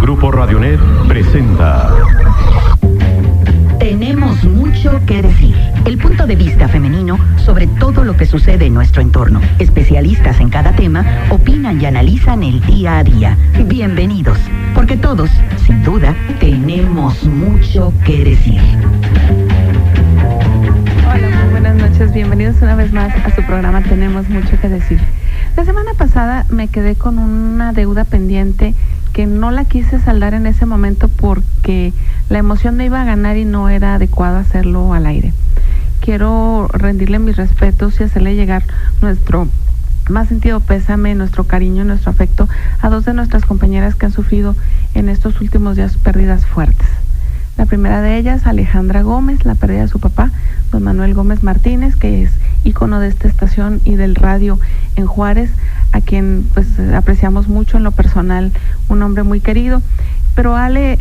Grupo Radionet presenta Tenemos mucho que decir. El punto de vista femenino sobre todo lo que sucede en nuestro entorno. Especialistas en cada tema opinan y analizan el día a día. Bienvenidos, porque todos, sin duda, tenemos mucho que decir. Hola, muy buenas noches. Bienvenidos una vez más a su programa Tenemos mucho que decir. La semana pasada me quedé con una deuda pendiente que no la quise saldar en ese momento porque la emoción me iba a ganar y no era adecuado hacerlo al aire. Quiero rendirle mis respetos y hacerle llegar nuestro más sentido pésame, nuestro cariño y nuestro afecto a dos de nuestras compañeras que han sufrido en estos últimos días pérdidas fuertes. La primera de ellas, Alejandra Gómez, la pérdida de su papá, don Manuel Gómez Martínez, que es ícono de esta estación y del radio en Juárez, a quien pues apreciamos mucho en lo personal, un hombre muy querido. Pero Ale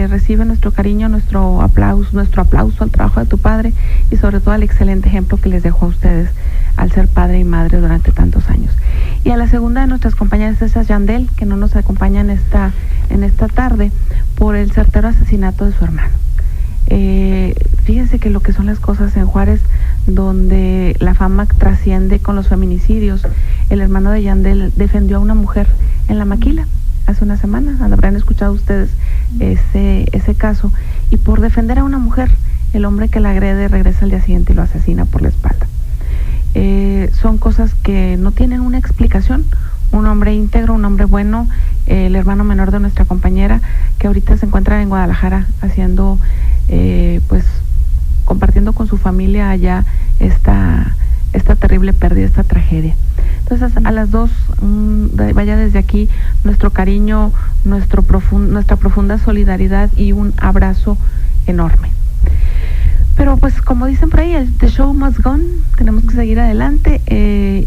recibe nuestro cariño, nuestro aplauso al trabajo de tu padre y sobre todo al excelente ejemplo que les dejó a ustedes al ser padre y madre durante tantos años. Y a la segunda de nuestras compañeras es a Yandel, que no nos acompaña en esta tarde por el certero asesinato de su hermano. Fíjense que lo que son las cosas en Juárez, donde la fama trasciende con los feminicidios. El hermano de Yandel defendió a una mujer en La Maquila hace una semana, habrán escuchado ustedes ese caso, y por defender a una mujer, el hombre que la agrede regresa al día siguiente y lo asesina por la espalda. Son cosas que no tienen una explicación. Un hombre íntegro, un hombre bueno, el hermano menor de nuestra compañera, que ahorita se encuentra en Guadalajara haciendo, compartiendo con su familia allá esta terrible pérdida, esta tragedia. Entonces, a las dos, vaya desde aquí nuestro cariño, nuestra profunda solidaridad y un abrazo enorme. Pero pues como dicen por ahí, the show must go on, tenemos que seguir adelante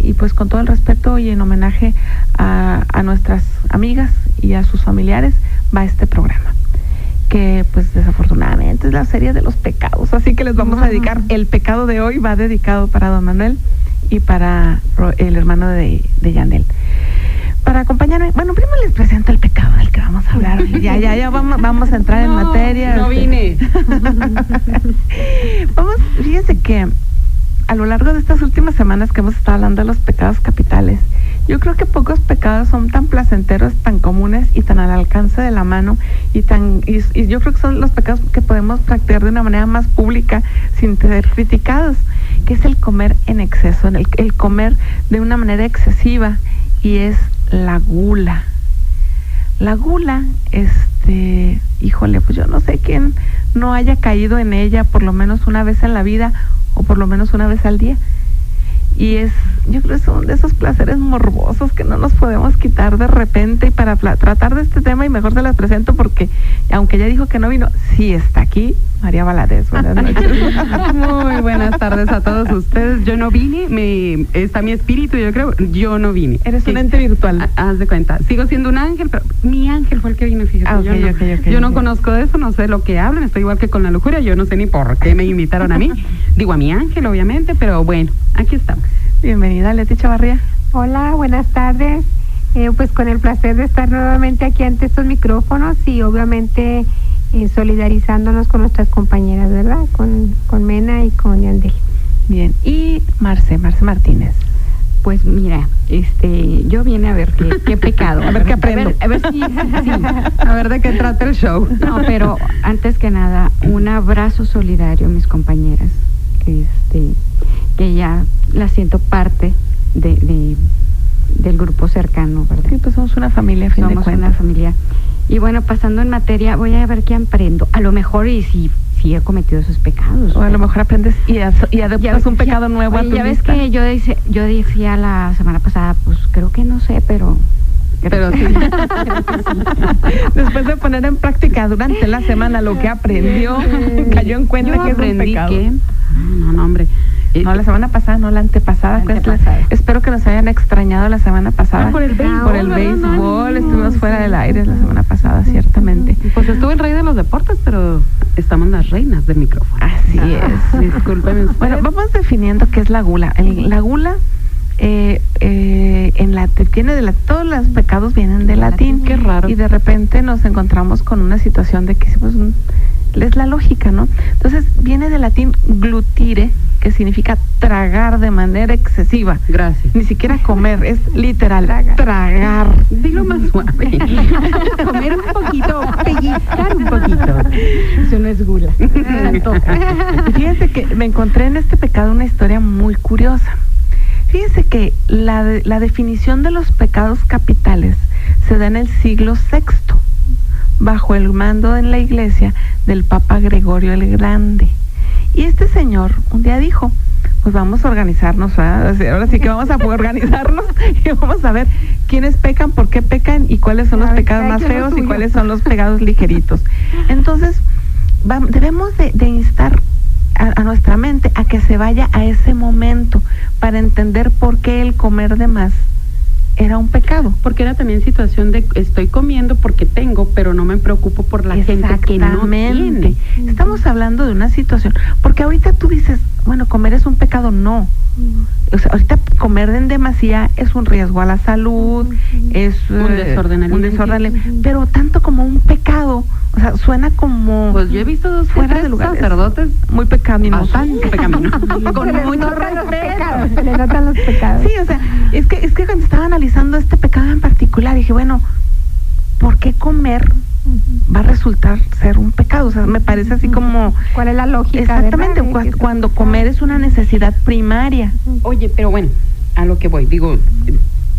y pues con todo el respeto y en homenaje a nuestras amigas y a sus familiares va este programa, que pues desafortunadamente es la serie de los pecados, así que les vamos a dedicar, el pecado de hoy va dedicado para don Manuel y para el hermano de Yandel. Para acompañarme, bueno, primero les presento el pecado del que vamos a hablar. Ya vamos a entrar en materia. No vine. Fíjense que a lo largo de estas últimas semanas que hemos estado hablando de los pecados capitales, yo creo que pocos pecados son tan placenteros, tan comunes y tan al alcance de la mano y yo creo que son los pecados que podemos practicar de una manera más pública sin ser criticados, que es el comer en exceso, el comer de una manera excesiva, y es la gula. La gula, híjole, pues yo no sé quién no haya caído en ella por lo menos una vez en la vida o por lo menos una vez al día. Y yo creo que son de esos placeres morbosos que no nos podemos quitar de repente. Y para tratar de este tema, y mejor se las presento porque, aunque ella dijo que no vino, sí está aquí, María Valadez. Buenas noches. Muy buenas tardes a todos ustedes. Yo no vine, está mi espíritu, yo creo, yo no vine. Eres un ente virtual. Haz de cuenta, sigo siendo un ángel, pero mi ángel fue el que vino, fíjate. Yo no conozco de eso, no sé lo que hablan, estoy igual que con la lujuria, yo no sé ni por qué me invitaron a mí. Digo, a mi ángel, obviamente, pero bueno, aquí estamos. Bienvenida, Leti Chavarría. Hola, buenas tardes. Pues con el placer de estar nuevamente aquí ante estos micrófonos y obviamente solidarizándonos con nuestras compañeras, ¿verdad? Con Mena y con Yandel. Bien, y Marce Martínez. Pues mira, yo vine a ver qué pecado. A ver qué aprendo. A ver si sí. A ver de qué trata el show. No, pero antes que nada, un abrazo solidario a mis compañeras, que ya la siento parte del grupo cercano, ¿verdad? Sí, pues somos una familia, a fin de cuentas. Somos una familia. Y bueno, pasando en materia, voy a ver qué aprendo. A lo mejor y si he cometido esos pecados. O a lo mejor aprendes y adoptas un pecado nuevo a tu ya ves lista. que yo decía la semana pasada, pues creo que no sé, pero sí. Después de poner en práctica durante la semana lo que aprendió, cayó en cuenta que es un pecado. No, hombre. No, la semana pasada, no la antepasada. Espero que nos hayan extrañado la semana pasada. Por el béisbol. Por el béisbol, estuvimos fuera del aire la semana pasada, ciertamente. Pues estuvo el rey de los deportes, pero estamos las reinas del micrófono. Así es. Discúlpenme. Bueno, vamos definiendo qué es la gula. La gula todos los pecados vienen del latín. Qué raro. Y de repente nos encontramos con una situación de que pues, es la lógica, ¿no? Entonces viene del latín glutire, que significa tragar de manera excesiva. Gracias. Ni siquiera comer, es literal, tragar. Dilo más suave. Comer un poquito, pellizcar un poquito. Eso no es gula. Fíjense que me encontré en este pecado una historia muy curiosa. Fíjense que la definición de los pecados capitales se da en el siglo VI, bajo el mando en la iglesia del Papa Gregorio el Grande. Y este señor un día dijo, pues vamos a organizarnos, ¿verdad? Ahora sí que vamos a organizarnos y vamos a ver quiénes pecan, por qué pecan y cuáles son los pecados más feos y cuáles son los pecados ligeritos. Entonces, debemos de instar a nuestra mente a que se vaya a ese momento para entender por qué el comer de más era un pecado. Porque era también situación de estoy comiendo porque tengo, pero no me preocupo por la gente que no tiene. Estamos hablando de una situación, porque ahorita tú dices, bueno, comer es un pecado, no. O sea, ahorita comer en demasía es un riesgo a la salud, es un desorden alimenticio. Pero tanto como un pecado, o sea, suena como... Pues yo he visto dos fuera de lugar, sacerdotes muy pecaminosos. Bastante pecaminosos. Con mucho respeto. Se le notan los pecados. Sí, o sea, es que cuando estaba analizando este pecado en particular, dije, bueno, ¿por qué comer va a resultar ser un pecado? O sea, me parece así como... ¿Cuál es la lógica? Exactamente, cuando comer es una necesidad primaria. Oye, pero bueno, a lo que voy, digo,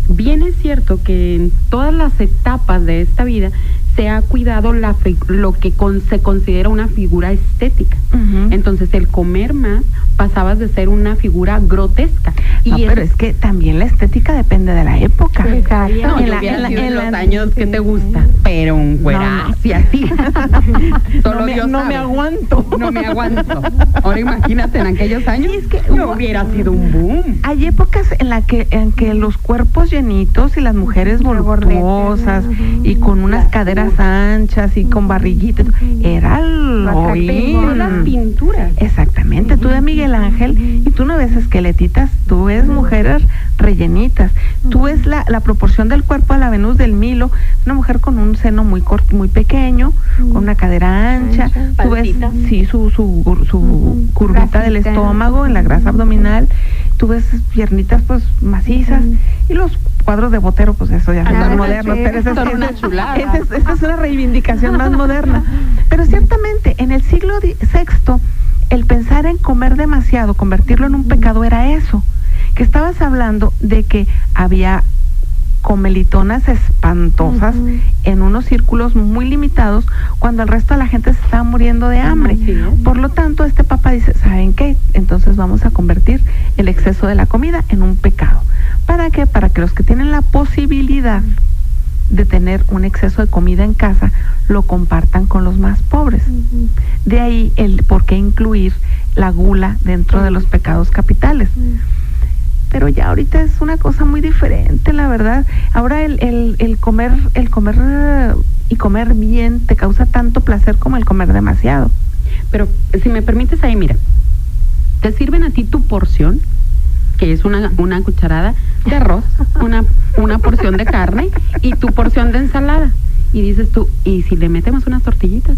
bien es cierto que en todas las etapas de esta vida se ha cuidado lo que se considera una figura estética. Entonces, el comer más pasabas de ser una figura grotesca. Pero es que también la estética depende de la época. Exacto. No, en los años que te gusta, pero un güerazo y así. Solo Dios no sabe. me aguanto. No me aguanto. Ahora imagínate en aquellos años, Sí, es que no hubiera sido un boom. Hay épocas en que los cuerpos llenitos y las mujeres voluptuosas y con unas caderas anchas y con barriguitas, era lo in. Las pinturas. Exactamente, tú de Miguel Ángel y tú no ves esqueletitas, tú ves mujeres rellenitas, tú ves la proporción del cuerpo a la Venus del Milo, una mujer con un seno muy pequeño, con una cadera ancha, tú ves sí, su curvita del estómago en la grasa abdominal, tú ves piernitas pues macizas y los cuadros de Botero, pues eso ya son modernos, pero esa es una reivindicación más moderna. Pero ciertamente en el siglo VI el pensar en comer demasiado, convertirlo en un pecado, era eso, que estabas hablando de que había comelitonas espantosas en unos círculos muy limitados cuando el resto de la gente se estaba muriendo de hambre. Por lo tanto, este papa dice, ¿saben qué? Entonces vamos a convertir el exceso de la comida en un pecado. ¿Para qué? Para que los que tienen la posibilidad de tener un exceso de comida en casa lo compartan con los más pobres. De ahí el por qué incluir la gula dentro de los pecados capitales. Pero ya ahorita es una cosa muy diferente, la verdad. Ahora el comer y comer bien te causa tanto placer como el comer demasiado. Pero si me permites ahí, mira, te sirven a ti tu porción, que es una cucharada de arroz, una porción de carne y tu porción de ensalada. Y dices tú, ¿y si le metemos unas tortillitas?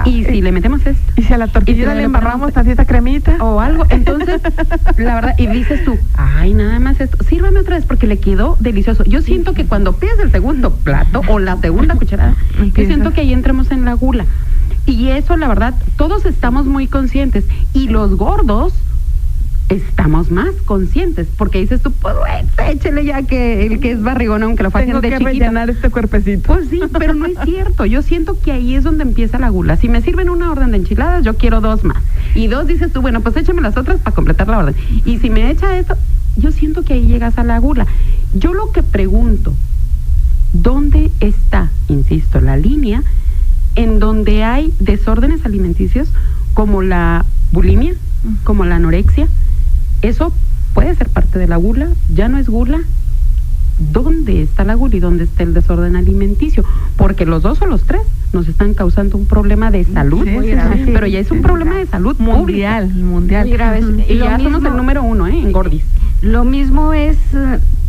¿Y si le metemos esto? ¿Y si a la tortilla le embarramos tantita cremita? O algo. Entonces, la verdad, y dices tú, ay, nada más esto, sírvame otra vez porque le quedó delicioso. Yo siento que cuando pides el segundo plato o la segunda cucharada, yo siento que ahí entremos en la gula. Y eso, la verdad, todos estamos muy conscientes. Y los gordos estamos más conscientes, porque dices tú, pues échele ya que el que es barrigón, aunque lo fajen de chiquito. Tengo que rellenar este cuerpecito. Pues sí, pero no es cierto. Yo siento que ahí es donde empieza la gula. Si me sirven una orden de enchiladas, yo quiero 2 más. Y 2 dices tú, bueno, pues échame las otras para completar la orden. Y si me echa esto, yo siento que ahí llegas a la gula. Yo lo que pregunto, ¿dónde está, insisto, la línea en donde hay desórdenes alimenticios como la bulimia, como la anorexia? Eso puede ser parte de la gula, ya no es gula. ¿Dónde está la gula y dónde está el desorden alimenticio? Porque los 2 o los 3 nos están causando un problema de salud, pero ya es un problema de salud mundial. Muy grave. Y ya somos el número 1, en gordis. Lo mismo es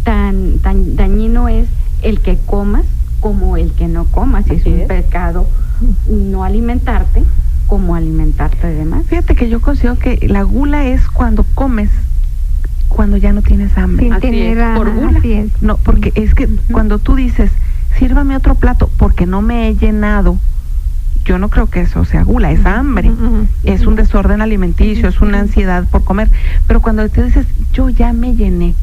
tan dañino es el que comas como el que no comas. Es un pecado no alimentarte como alimentarte de más. Fíjate que yo considero que la gula es cuando comes cuando ya no tienes hambre. Sin Así tener es, por gula. así es. No, porque es que cuando tú dices, sírvame otro plato porque no me he llenado, yo no creo que eso sea gula, es hambre, es un desorden alimenticio, es una ansiedad por comer. Pero cuando tú dices, yo ya me llené,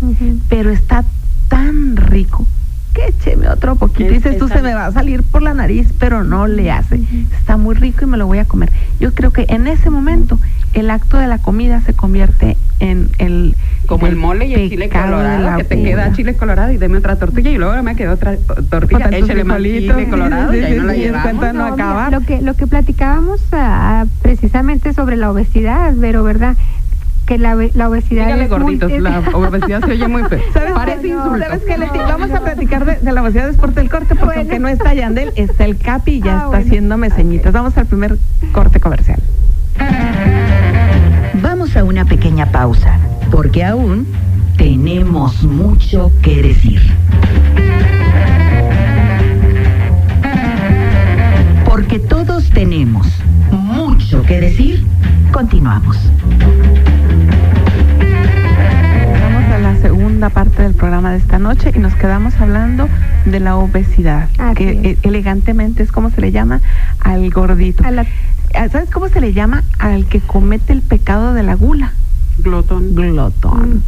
pero está tan rico, que écheme otro poquito. Dices tú, se me va a salir por la nariz, pero no le hace. Está muy rico y me lo voy a comer. Yo creo que en ese momento el acto de la comida se convierte en el... Como el mole y el chile colorado, que te queda chile colorado y deme otra tortilla y luego me quedó otra tortilla, échale más chile colorado y ahí no la llevamos. No acabar. Lo que platicábamos precisamente sobre la obesidad, pero ¿verdad? Que la obesidad Dígale es gorditos, la obesidad se oye muy feo. Parece insulto. ¿Sabes qué, Leti? Vamos a platicar de la obesidad después del corte, porque aunque no está Yandel, está el Capi y ya está haciéndome señitas. Vamos al primer corte comercial. Vamos a una pequeña pausa, porque aún tenemos mucho que decir. Porque todos tenemos mucho que decir, continuamos. Vamos a la segunda parte del programa de esta noche y nos quedamos hablando de la obesidad, que elegantemente es como se le llama al gordito. ¿Sabes cómo se le llama al que comete el pecado de la gula? Glotón. Glotón.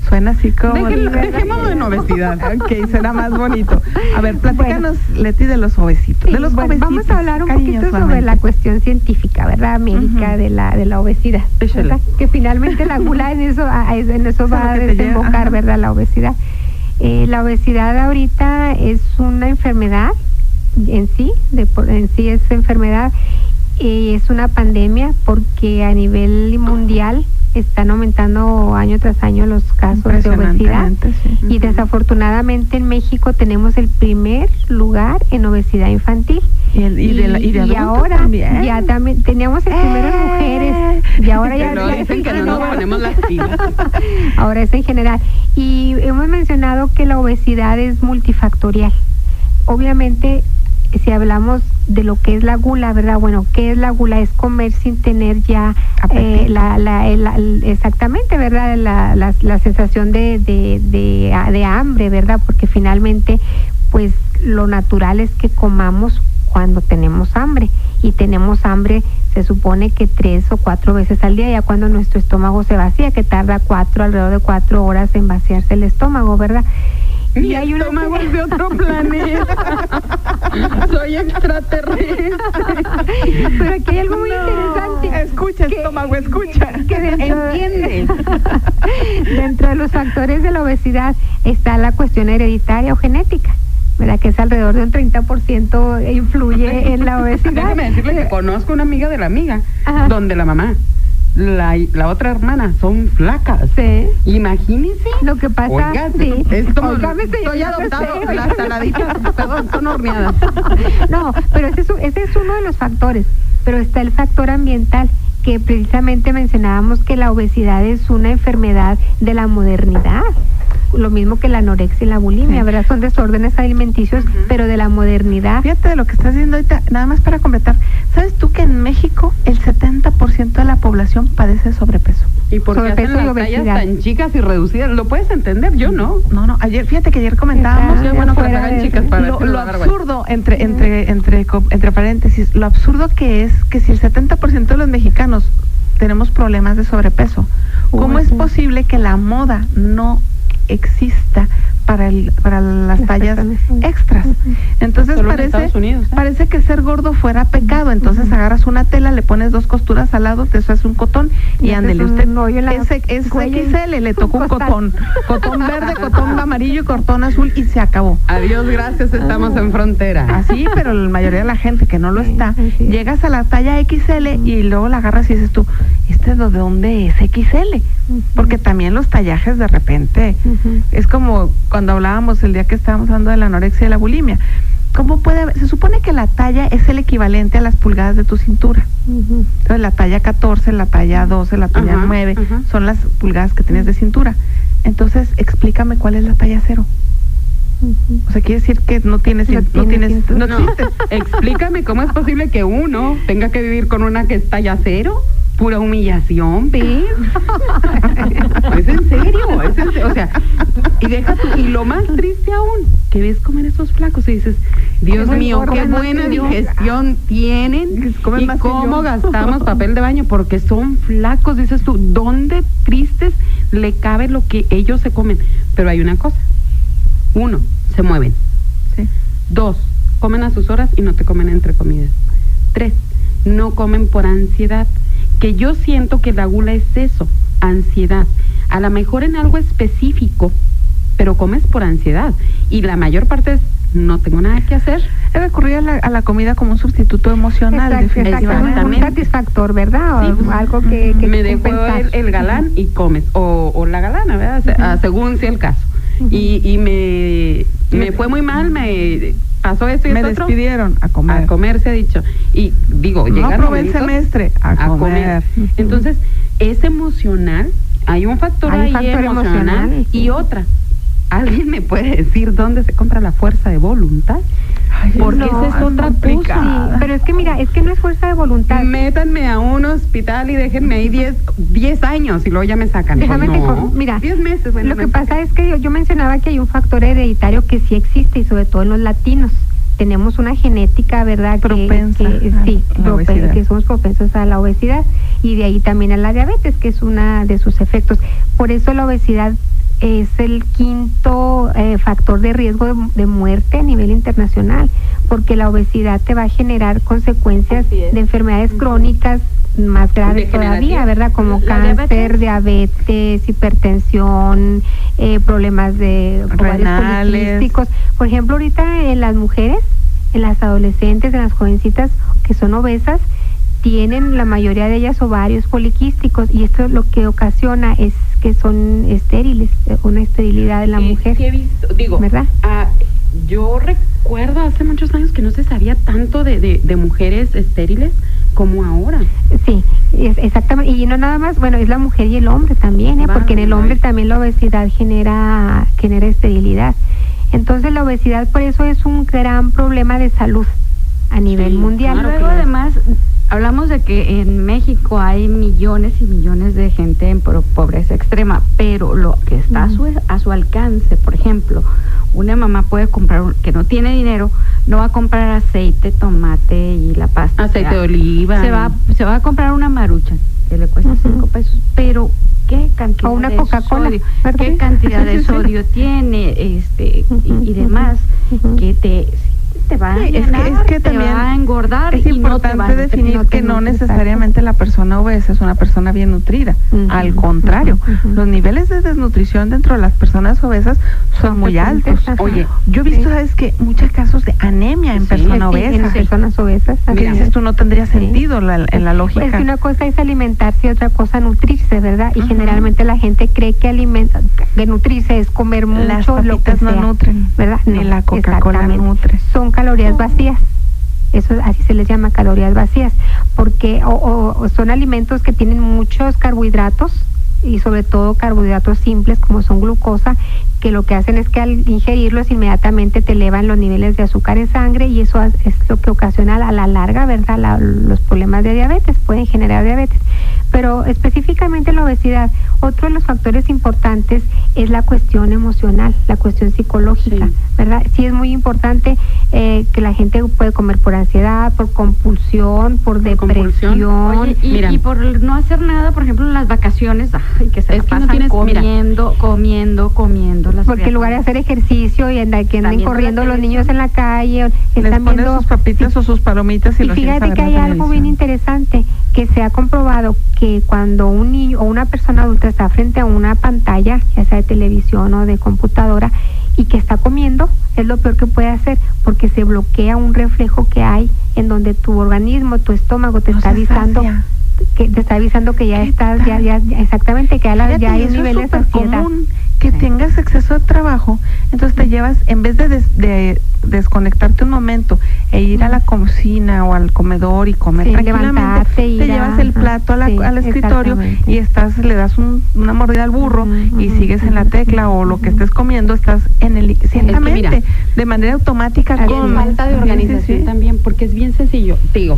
Suena así como... Dejémoslo en obesidad. Ok, será más bonito. A ver, platícanos, Leti, de los obesitos. Sí, de los obesitos. Vamos a hablar un poquito sobre la cuestión científica, ¿verdad? Médica de la obesidad, ¿verdad? Que finalmente la gula en eso va a desembocar, ¿verdad? La obesidad. La obesidad ahorita es una enfermedad en sí es enfermedad. Es una pandemia porque a nivel mundial están aumentando año tras año los casos de obesidad, sí. Y desafortunadamente en México tenemos el primer lugar en obesidad infantil. Y ahora también. Ya también teníamos el primero en mujeres y ahora ya dicen que no nos ponemos las pilas. Ahora es en general. Y hemos mencionado que la obesidad es multifactorial. Obviamente, si hablamos de lo que es la gula, ¿verdad? Bueno, ¿qué es la gula? Es comer sin tener ya exactamente, ¿verdad? La sensación de hambre, ¿verdad? Porque finalmente, pues lo natural es que comamos cuando tenemos hambre, y tenemos hambre se supone que 3 o 4 veces al día, ya cuando nuestro estómago se vacía, que tarda alrededor de 4 horas en vaciarse el estómago, ¿verdad? Mi estómago es de otro planeta. Soy extraterrestre. Pero aquí hay algo muy interesante. Escucha, estómago, escucha. Entiende. Dentro de los factores de la obesidad está la cuestión hereditaria o genética, ¿verdad? Que es alrededor de un 30% influye en la obesidad. Déjame decirle que conozco una amiga de la amiga, donde la mamá, la otra hermana son flacas. Sí. Imagínense. Lo que pasa, oiga, sí. Estoy adoptado, las saladitas son horneadas. No, pero ese es uno de los factores. Pero está el factor ambiental, que precisamente mencionábamos que la obesidad es una enfermedad de la modernidad. Lo mismo que la anorexia y la bulimia, ¿verdad? Son desórdenes alimenticios, pero de la modernidad. Fíjate de lo que estás diciendo ahorita, nada más para completar. ¿Sabes tú que en México el 70% de la población padece sobrepeso? ¿Y por qué hacen las tallas tan chicas y reducidas? ¿Lo puedes entender? Yo no. No, fíjate que ayer comentábamos que bueno que las hagan chicas para lo absurdo, entre paréntesis, lo absurdo que es que si el 70% de los mexicanos tenemos problemas de sobrepeso, ¿cómo es posible que la moda no exista para las tallas extras? Entonces parece que ser gordo fuera pecado. Entonces agarras una tela, le pones 2 costuras al lado, te haces un cotón y ándele usted. Es XL, le tocó un cotón verde, cotón amarillo y cotón azul y se acabó. Adiós, gracias, estamos en frontera. Así, pero la mayoría de la gente que no lo está, llegas a la talla XL y luego la agarras y dices tú, ¿este de dónde es XL? Porque también los tallajes de repente es como cuando hablábamos el día que estábamos hablando de la anorexia y la bulimia. ¿Cómo puede haber? Se supone que la talla es el equivalente a las pulgadas de tu cintura. Entonces la talla 14, la talla 12, la talla 9 son las pulgadas que tienes de cintura. Entonces, explícame cuál es la talla 0. O sea, quiere decir que no tienes No. Explícame cómo es posible que uno tenga que vivir con una que es talla 0. Pura humillación, ¿ves? Es en serio, o sea, y lo más triste aún, que ves comer esos flacos y dices, Dios mío, qué buena digestión tienen y cómo gastamos papel de baño, porque son flacos, dices tú, ¿dónde tristes le cabe lo que ellos se comen? Pero hay una cosa, 1, se mueven. Sí. 2, comen a sus horas y no te comen entre comidas. 3, no comen por ansiedad. Que yo siento que la gula es eso, ansiedad. A lo mejor en algo específico, pero comes por ansiedad. Y la mayor parte es, no tengo nada que hacer. Es recurrir a la comida como un sustituto emocional, definitivamente. Un satisfactor, ¿verdad? Sí. Algo que me dejó el galán y comes. O la galana, ¿verdad? Según sea el caso. Y me fue muy mal, me pasó esto y me esto despidieron otro. A comer se ha dicho. Y digo, no llegan aprobé el semestre a comer. Entonces, es emocional, hay un factor emocional y otra. ¿Alguien me puede decir dónde se compra la fuerza de voluntad? Porque esa es otra cosa. Sí, pero es que mira, es que no es fuerza de voluntad. Métanme a un hospital y déjenme ahí 10 años y luego ya me sacan. Déjame mira, 10 meses. Lo que pasa es que yo mencionaba que hay un factor hereditario que sí existe y sobre todo en los latinos. Tenemos una genética, ¿verdad? Propensa que somos propensos a la obesidad y de ahí también a la diabetes, que es una de sus efectos. Por eso la obesidad es el quinto factor de riesgo de muerte a nivel internacional, porque la obesidad te va a generar consecuencias de enfermedades crónicas más graves todavía, ¿verdad? Como cáncer, diabetes, hipertensión, problemas de ovarios poliquísticos. Por ejemplo, ahorita en las mujeres, en las adolescentes, en las jovencitas que son obesas, tienen la mayoría de ellas ovarios poliquísticos y esto lo que ocasiona es que son estériles, una esterilidad en la mujer. Sí he visto, ¿verdad? Yo recuerdo hace muchos años que no se sabía tanto de mujeres estériles como ahora. Sí, exactamente, y no nada más, bueno, es la mujer y el hombre también, porque en el hombre también la obesidad genera esterilidad. Entonces la obesidad por eso es un gran problema de salud a nivel mundial. Luego además hablamos de que en México hay millones y millones de gente en pobreza extrema, pero lo que está a su alcance, por ejemplo, una mamá puede comprar, que no tiene dinero, no va a comprar aceite, tomate y la pasta. Aceite de oliva. Se va a comprar una Maruchan, que le cuesta 5 pesos, pero ¿qué cantidad o una de Coca-Cola, sodio? ¿Qué cantidad de sodio tiene y demás que te va a llenar, es que también te va a engordar? Es importante definir que no necesariamente la persona obesa es una persona bien nutrida. Al contrario, los niveles de desnutrición dentro de las personas obesas son muy altos. Oye, yo he visto, ¿sabes qué? Muchos casos de anemia en personas obesas. En personas obesas. ¿Qué dices tú? No tendría sentido en la lógica. Pues una cosa es alimentarse y otra cosa nutrirse, ¿verdad? Y generalmente la gente cree que nutrirse es comer mucho. Las papitas no nutren, ¿verdad? Ni la Coca-Cola nutre. Son calorías vacías. Eso así se les llama, calorías vacías, porque o son alimentos que tienen muchos carbohidratos y sobre todo carbohidratos simples como son glucosa, que lo que hacen es que al ingerirlos inmediatamente te elevan los niveles de azúcar en sangre y eso es lo que ocasiona a la larga, ¿verdad? Los problemas de diabetes, pueden generar diabetes. Pero específicamente la obesidad, otro de los factores importantes es la cuestión emocional, la cuestión psicológica, ¿verdad? Sí es muy importante que la gente puede comer por ansiedad, por compulsión, por depresión. Oye, y por no hacer nada, por ejemplo, en las vacaciones, que se pasan comiendo. Porque en lugar de hacer ejercicio y que anden corriendo los niños en la calle, están viendo sus papitas o sus palomitas y fíjate que hay algo bien interesante que se ha comprobado, que cuando un niño o una persona adulta está frente a una pantalla, ya sea de televisión o de computadora, y que está comiendo, es lo peor que puede hacer, porque se bloquea un reflejo que hay en donde tu organismo, tu estómago te está avisando que ya estás, ya exactamente, que ya hay niveles de ansiedad. Común que Sí. tengas exceso de trabajo, entonces te llevas, en vez de desconectarte un momento e ir a la cocina o al comedor y comer Sí, tranquilamente, levantarte, te ir llevas a- el plato sí, al escritorio exactamente. y le das una mordida al burro y sigues en la tecla o lo que estés comiendo, estás en el ciertamente, mira, de manera automática Así Es comes. falta de Sí, sí, organización sí. también, porque es bien sencillo. Te digo,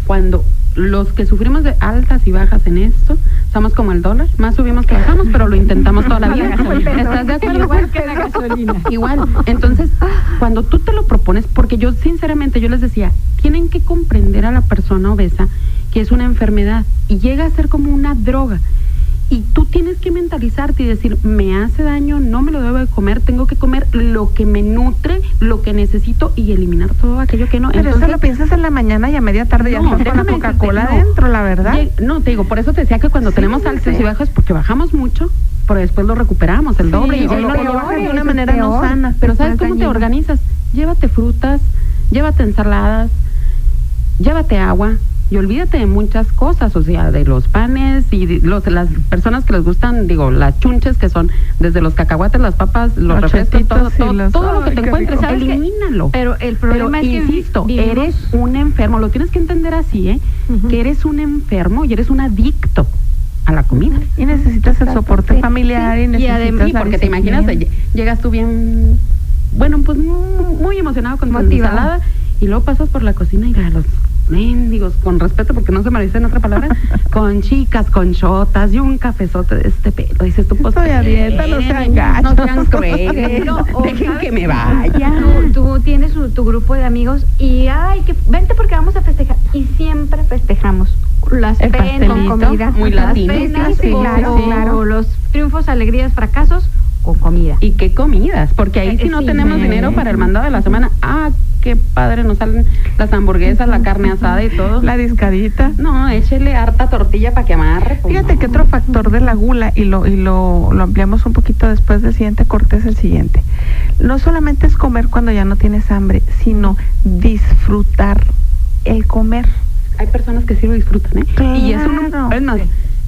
cuando los que sufrimos de altas y bajas en esto, somos como el dólar, más subimos que bajamos, pero lo intentamos toda la vida. ¿Estás de acuerdo? Igual que la gasolina. Igual. Entonces, cuando tú te lo propones, porque yo sinceramente, yo les decía, tienen que comprender a la persona obesa que es una enfermedad y llega a ser como una droga. Y tú tienes que mentalizarte y decir, me hace daño, no me lo debo de comer, tengo que comer lo que me nutre, lo que necesito y eliminar todo aquello que no. Pero eso lo piensas en la mañana y a media tarde ya No, estás con la déjame Coca-Cola decirte, no. adentro, la verdad. No, te digo, por eso te decía que cuando Sí, tenemos altos sí. y bajos, porque bajamos mucho, pero después lo recuperamos, el doble. Sí, y o ahí lo no lo bajas de eso una es manera no peor. sana. Pero Es ¿sabes más cómo te dañino. organizas? Llévate frutas, llévate ensaladas, llévate agua y olvídate de muchas cosas, o sea, de los panes y las personas que les gustan, digo, las chunches que son desde los cacahuates, las papas, los refrescos, chetitos y los- todo lo que ay, te qué encuentres, rico. ¿Sabes qué? elimínalo. Pero el problema Pero, es que insisto, vivimos- eres un enfermo, lo tienes que entender así, ¿eh? Que eres un enfermo y eres un adicto a la comida. Y necesitas el soporte Sí, familiar y necesitas además- Sí, la porque te imaginas, disciplina. llegas tú bien, bueno, pues muy emocionado con tu Motivado. ensalada y luego pasas por la cocina y a los mendigos, con respeto, porque no se me dice en otra palabra, con chicas, con chotas y un cafezote de este pelo. Dices tú, pues, Estoy a dieta, no sean gachos. no sean crueles, No, o dejen sabes que me qué? vaya. Tú tienes tu grupo de amigos y vente porque vamos a festejar. Y siempre festejamos las El penas, pastelito, con comida. muy las latino. penas, Sí, o, claro, o claro. los triunfos, alegrías, fracasos con comida. ¿Y qué comidas? Porque ahí si no Sí, tenemos sí. dinero para el mandado de la semana, qué padre, nos salen las hamburguesas, la carne asada y todo. La discadita. No, échele harta tortilla para que amarre. pues, Fíjate no. que otro factor de la gula, y lo ampliamos un poquito después del siguiente corte, es el siguiente. No solamente es comer cuando ya no tienes hambre, sino disfrutar el comer. Hay personas que sí lo disfrutan, ¿eh? Y es Claro. es más,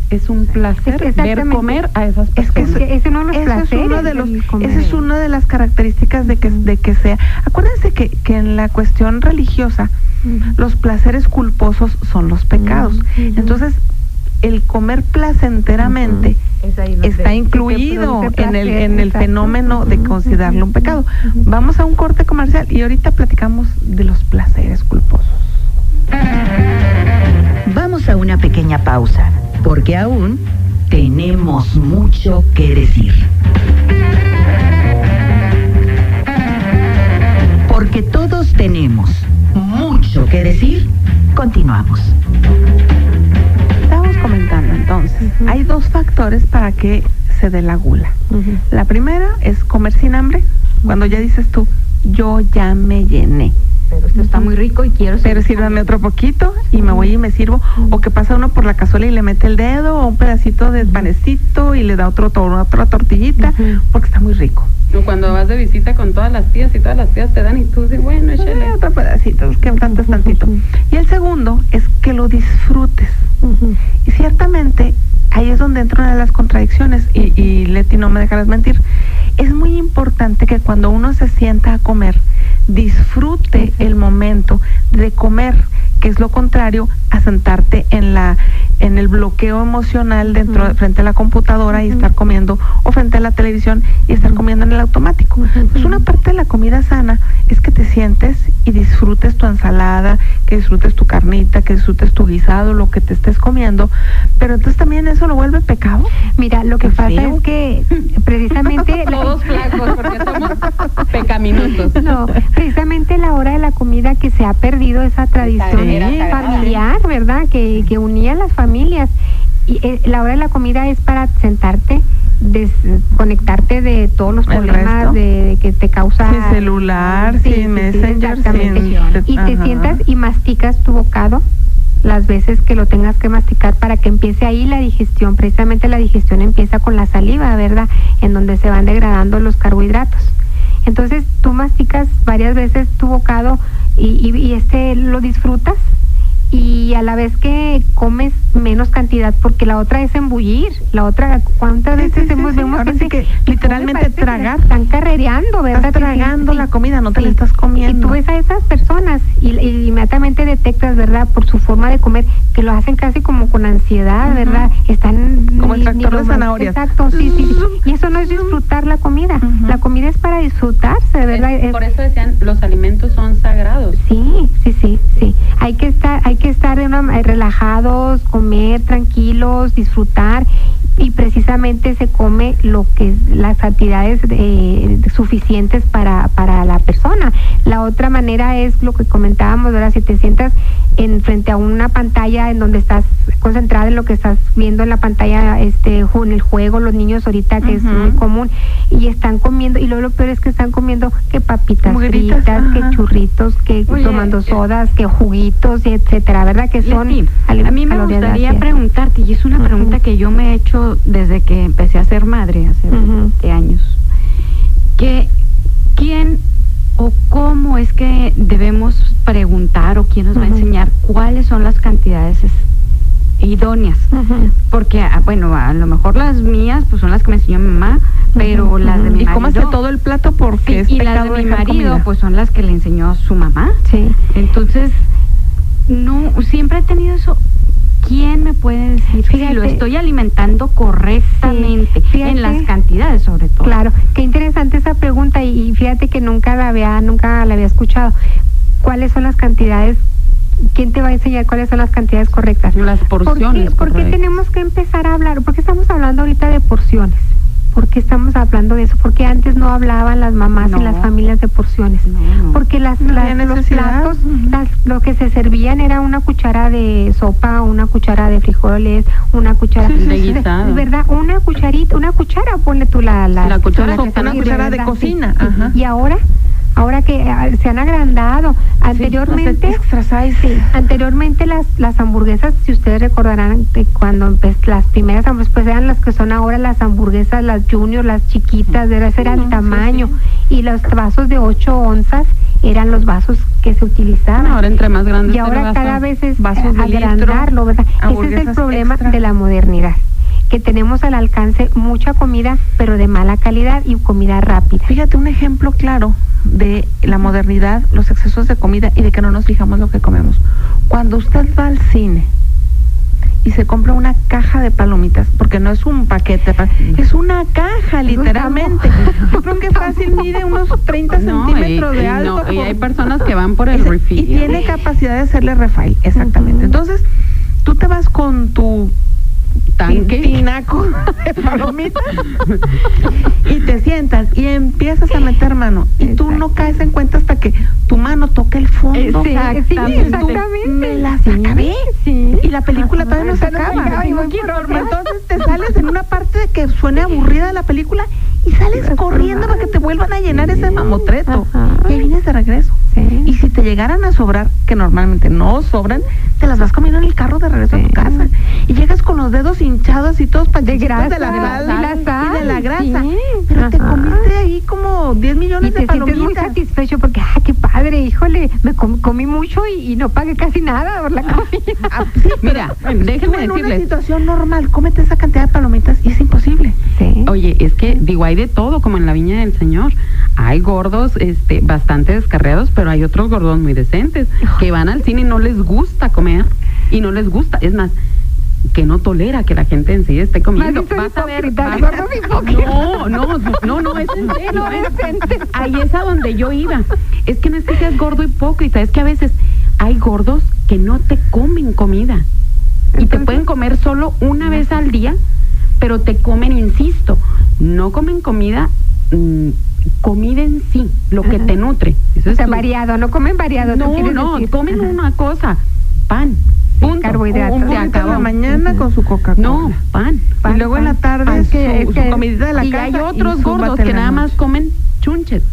es un placer ver Exactamente. comer a esas Es que personas. Es uno de los Ese es placeres uno de los, del comer. esa es una de las características de que sea. Acuérdense que en la cuestión religiosa, los placeres culposos son los pecados. Entonces, el comer placenteramente Es ahí donde- está incluido produce en el placer, exacto. fenómeno de considerarlo un pecado. Vamos a un corte comercial y ahorita platicamos de los placeres culposos. Vamos a una pequeña pausa, porque aún tenemos mucho que decir. Porque todos tenemos mucho que decir, continuamos. Estábamos comentando entonces, hay dos factores para que se dé la gula. Ujú. La primera es comer sin hambre, cuando ya dices tú, yo ya me llené. Pero esto está muy rico y quiero Pero seguir sírvame comiendo. otro poquito y me voy y me sirvo. O que pasa uno por la cazuela y le mete el dedo o un pedacito de panecito y le da otra tortillita, Ujú. porque está muy rico. O cuando vas de visita con todas las tías y todas las tías te dan y tú dices, bueno, échale. Otro pedacito, es que tanto es tantito. Y el segundo es que lo disfrutes. Ujú. Y ciertamente ahí es donde entra una de las contradicciones y Leti, no me dejarás mentir. Es muy importante que cuando uno se sienta a comer, disfrute el momento de comer, que es lo contrario a sentarte en el bloqueo emocional frente a la computadora y estar comiendo, o frente a la televisión y estar comiendo en el automático. Pues una parte de la comida sana es que te sientes y disfrutes tu ensalada, que disfrutes tu carnita, que disfrutes tu guisado, lo que te estés comiendo, pero entonces también eso lo vuelve pecado. Mira, lo que Qué pasa feo. es que precisamente Todos flacos porque somos pecaminosos. no, precisamente la hora de la comida, que se ha perdido esa tradición Era sagrada. familiar, ¿verdad? Que unía a las familias. Y la hora de la comida es para sentarte, desconectarte de todos los El problemas resto. de que te causa Sin celular, sin Messenger, exactamente. sin- Y te ajá. sientas y masticas tu bocado las veces que lo tengas que masticar para que empiece ahí la digestión. Precisamente la digestión empieza con la saliva, ¿verdad? En donde se van degradando los carbohidratos. Entonces tú masticas varias veces tu bocado y lo disfrutas y a la vez que comes menos cantidad, porque la otra es embullir, la otra, ¿cuántas veces vemos Ahora gente sí que come, literalmente parece que tragar. están carrereando, ¿verdad? Estás tragando la comida, no te la estás comiendo. Y tú ves a esas personas y inmediatamente detectas, ¿verdad? Por su forma de comer, que lo hacen casi como con ansiedad, ¿verdad? Están Como el tractor de zanahorias. Exacto, sí. Y eso no es disfrutar la comida. La comida es para disfrutarse, ¿verdad? Por eso decían, los alimentos son sagrados. Sí. Hay que estar relajados, comer tranquilos, disfrutar, y precisamente se come las cantidades suficientes para la persona. La otra manera es lo que comentábamos, ¿verdad? Si te sientas frente a una pantalla en donde estás concentrada en lo que estás viendo en la pantalla, en el juego, los niños ahorita, que es muy común, y están comiendo, y luego lo peor es que están comiendo que papitas fritas, que churritos, que tomando sodas, que juguitos, y etcétera, ¿verdad? Que son a mí me gustaría preguntarte, y es una pregunta que yo me he hecho desde que empecé a ser madre hace 20 años, que ¿quién o cómo es que debemos preguntar, o quién nos va a enseñar cuáles son las cantidades idóneas? Porque bueno, a lo mejor las mías pues son las que me enseñó mi mamá, pero las de mi marido, y cómase todo el plato porque es y pecado las de mi dejar marido comida. pues son las que le enseñó su mamá. Entonces no, siempre he tenido eso. ¿Quién me puede decir si lo estoy alimentando correctamente? En las cantidades, sobre todo. Claro, qué interesante esa pregunta, y fíjate que nunca la había escuchado. ¿Cuáles son las cantidades? ¿Quién te va a enseñar cuáles son las cantidades correctas? Las porciones. ¿Por qué tenemos que empezar a hablar? ¿Por qué estamos hablando ahorita de porciones? ¿Por qué estamos hablando de eso? Porque antes no hablaban las mamás en las familias de porciones. Porque los platos, lo que se servían era una cuchara de sopa, una cuchara de frijoles, una cuchara de guisado, ¿verdad? Una cuchara, ponle tú la cuchara, una cuchara de cocina. Y ahora que se han agrandado, anteriormente anteriormente las hamburguesas, si ustedes recordarán, cuando las primeras hamburguesas pues eran las que son ahora las hamburguesas, las junior, las chiquitas, ese era el tamaño, y los vasos de 8 onzas eran los vasos que se utilizaban. Ahora entre más grandes, y ahora cada vez es vasos de agrandarlo, ¿verdad? Ese es el problema de la modernidad, que tenemos al alcance mucha comida, pero de mala calidad y comida rápida. Fíjate, un ejemplo claro de la modernidad, los excesos de comida y de que no nos fijamos lo que comemos. Cuando usted va al cine y se compra una caja de palomitas, porque no es un paquete, es una caja, literalmente. Yo creo que fácil mide unos 30 centímetros de alto. Y hay personas que van por el refill. Y tiene capacidad de hacerle refill, exactamente. Entonces, tú te vas con tu tinaco de palomitas y te sientas y empiezas a meter mano, y tú no caes en cuenta hasta que tu mano toca el fondo. Exactamente. Me las acabé. Y la película todavía no se acaba. Entonces te sales en una parte de que suene aburrida la película y sales corriendo para que te vuelvan a llenar ese mamotreto. Y ahí vienes de regreso. Y si te llegaran a sobrar, que normalmente no sobran, te las vas comiendo en el carro de regreso a tu casa. Y llegas con los dedos hinchados y todos panchitos de la grasa y de la grasa. Pero te comiste ahí como 10 millones de palomitas. Y te sientes muy satisfecho porque, qué padre, híjole, me comí mucho y no pagué casi nada por la comida. Mira, déjenme en decirles. una situación normal, cómete esa cantidad de palomitas y es imposible. Oye, es que digo, hay de todo, como en la viña del Señor. Hay gordos bastante descarriados, pero hay otros gordos muy decentes que van al cine y no les gusta comer, y no les gusta, es más, que no tolera que la gente en sí esté comiendo. Vas a ver, no, es en serio. Ahí es a donde yo iba. Es que no es que seas gordo hipócrita, es que a veces hay gordos que no te comen comida. Y te pueden comer solo una vez al día, pero te comen, insisto, no comen comida, comida en sí, lo que te nutre. Eso es variado, no comen variado. No, comen una cosa, pan. Punto. Carbohidratos. Un poquito en la mañana con su Coca-Cola. No, pan. Y luego en la tarde su comidita de la casa. Y hay otros gordos que nada más comen chunches.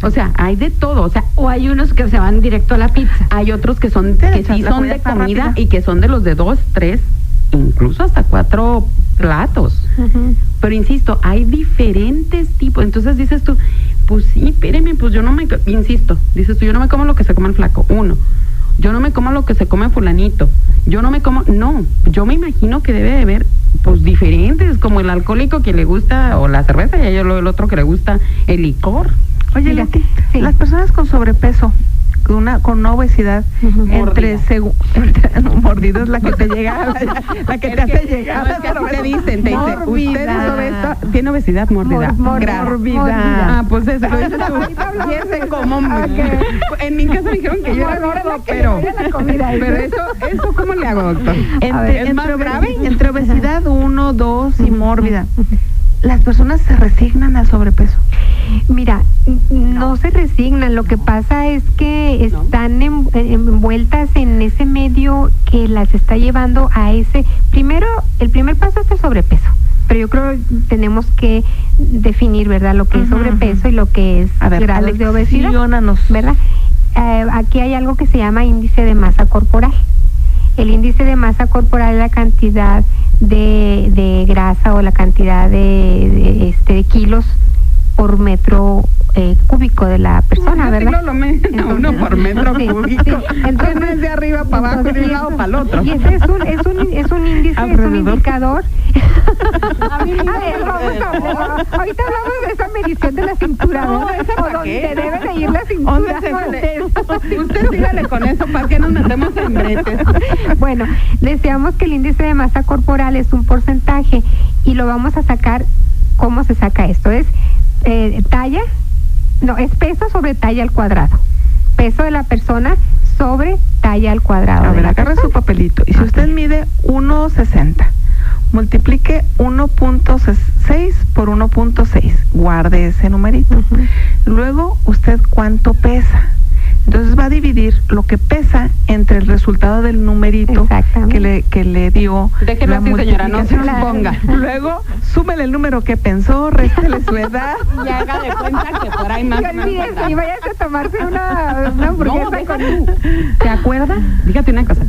O sea, hay de todo, o hay unos que se van directo a la pizza. Hay otros que son que sí son de comida rápida, y que son de los de 2, 3, incluso hasta 4 platos. Pero insisto, hay diferentes tipos. Entonces dices tú, pues sí, espéreme, pues yo no me, insisto, dices tú, yo no me como lo que se come el flaco. 1. yo no me como lo que se come fulanito, yo no me como, no, yo me imagino que debe de haber pues diferentes, como el alcohólico que le gusta, o la cerveza, y hay el otro que le gusta el licor. Oye, Mira, Leti, sí. las personas con sobrepeso, con una obesidad, mordida es la que te llega, la que te hace llegar. No, es que así te dicen, te dicen, Mórbida. usted es obeso, tiene obesidad mórbida. Mórbida. Ah, pues eso, lo dices tú. Y ese como, en mi casa me dijeron que yo era gordo, pero eso ¿cómo le hago, doctor? ¿Es más grave? Entre obesidad 1, 2 y mórbida, las personas se resignan al sobrepeso. Mira, no se resignan, lo que pasa es que están envueltas en ese medio que las está llevando a ese, el primer paso es el sobrepeso, pero yo creo que tenemos que definir, ¿verdad?, lo que es sobrepeso y lo que es grados de obesidad, ¿verdad? Aquí hay algo que se llama índice de masa corporal. El índice de masa corporal es la cantidad de grasa o la cantidad de kilos por metro cúbico de la persona, ¿verdad? Lo meten a uno por metro cúbico. Sí. Entonces, de arriba para abajo, de un lado para el otro. Y ese es un índice, es un indicador. A ver, ahorita hablamos de esa medición de la cintura, ¿no? O donde debe de ir la cintura. Usted sígale con eso, ¿para qué nos metemos en bretes? Bueno, decíamos que el índice de masa corporal es un porcentaje y lo vamos a sacar. ¿Cómo se saca esto? Es es peso sobre talla al cuadrado. Peso de la persona sobre talla al cuadrado. A ver, agarre su papelito. Y si usted mide 1.60, multiplique 1.6 por 1.6. Guarde ese numerito. Luego, ¿usted cuánto pesa? Entonces va a dividir lo que pesa entre el resultado del numerito que le dio. Déjelo así, señora, no se ponga. Luego, súmele el número que pensó, réstele su edad. Y haga de cuenta que por ahí más. Y vayas a tomarse una hamburguesa ¿Te acuerdas? Fíjate una cosa.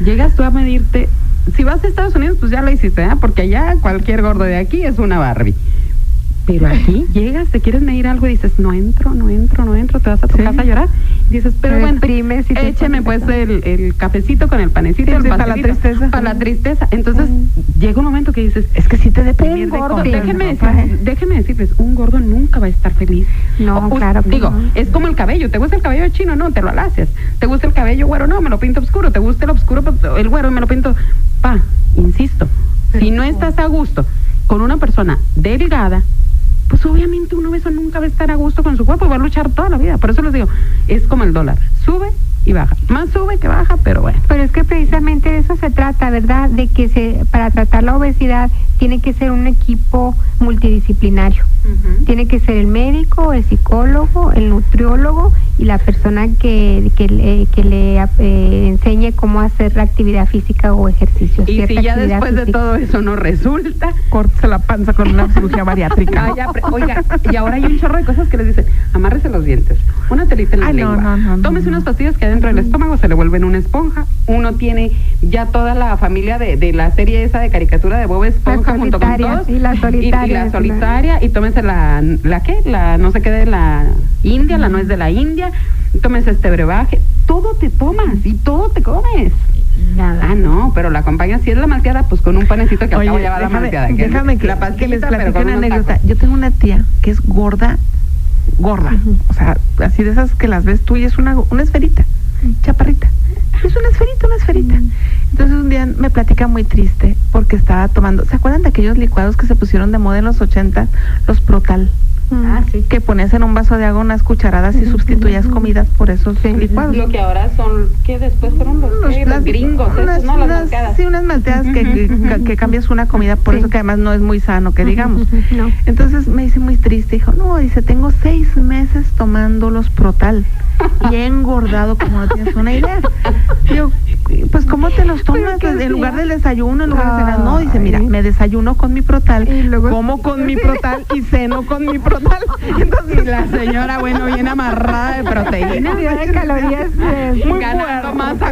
Llegas tú a medirte. Si vas a Estados Unidos, pues ya lo hiciste, ¿eh? Porque allá cualquier gordo de aquí es una Barbie. Pero aquí llegas, te quieres medir algo y dices, no entro, te vas a tu casa a llorar. Y dices, pero bueno, écheme pues el cafecito con el panecito, el para la tristeza. Para la tristeza. Entonces, llega un momento que dices, es que si te deprimir un gordo, déjenme decirles, un gordo nunca va a estar feliz. No, claro. Digo, es como el cabello, ¿te gusta el cabello chino? No, te lo alacias. ¿Te gusta el cabello güero? No, me lo pinto oscuro. ¿Te gusta el oscuro? El güero me lo pinto. Insisto, si no estás a gusto con una persona delgada, pues obviamente un obeso nunca va a estar a gusto con su cuerpo y va a luchar toda la vida. Por eso les digo, es como el dólar, sube y baja, más sube que baja, pero bueno. Pero es que precisamente de eso se trata, ¿verdad? De que para tratar la obesidad tiene que ser un equipo multidisciplinario. Tiene que ser el médico, el psicólogo, el nutriólogo y la persona que le enseñe cómo hacer la actividad física o ejercicio. Y si ya después de todo eso no resulta, córtese la panza con una cirugía bariátrica. Oiga, y ahora hay un chorro de cosas que les dicen, amárrese los dientes, una telita en la lengua, tómese unas pastillas que adentro del estómago se le vuelven una esponja. Uno tiene ya toda la familia de la serie esa de caricatura de Bob Esponja junto con todos. Y la solitaria. Y tómese la no sé qué de la India, la nuez de la India, tómese este brebaje, todo te tomas y todo te comes. Nada, no, pero la acompañas, si es la malteada, pues con un panecito que al cabo ya va la malteada. Déjame que les platique una anécdota. Yo tengo una tía que es gorda, o sea, así de esas que las ves tú y es una esferita, chaparrita. Es una esferita. Entonces un día me platica muy triste porque estaba tomando, ¿se acuerdan de aquellos licuados que se pusieron de moda en los 80? Los Protal. Sí. Que ponías en un vaso de agua unas cucharadas y sustituías comidas por esos licuados. Lo que ahora son, que después fueron los gringos, las malteadas. Sí, unas malteadas que cambias una comida por eso, que además no es muy sano, que digamos. No. Entonces me dice muy triste, dijo, tengo 6 meses tomando los Protal y he engordado como no tienes una idea. Yo, pues ¿cómo te los tomas? En lugar del desayuno, en lugar de cenar. No, dice, mira, me desayuno con mi Protal, como con mi Protal y ceno con mi Protal. Entonces la señora, bien amarrada de proteína, de calorías, muy ganando masa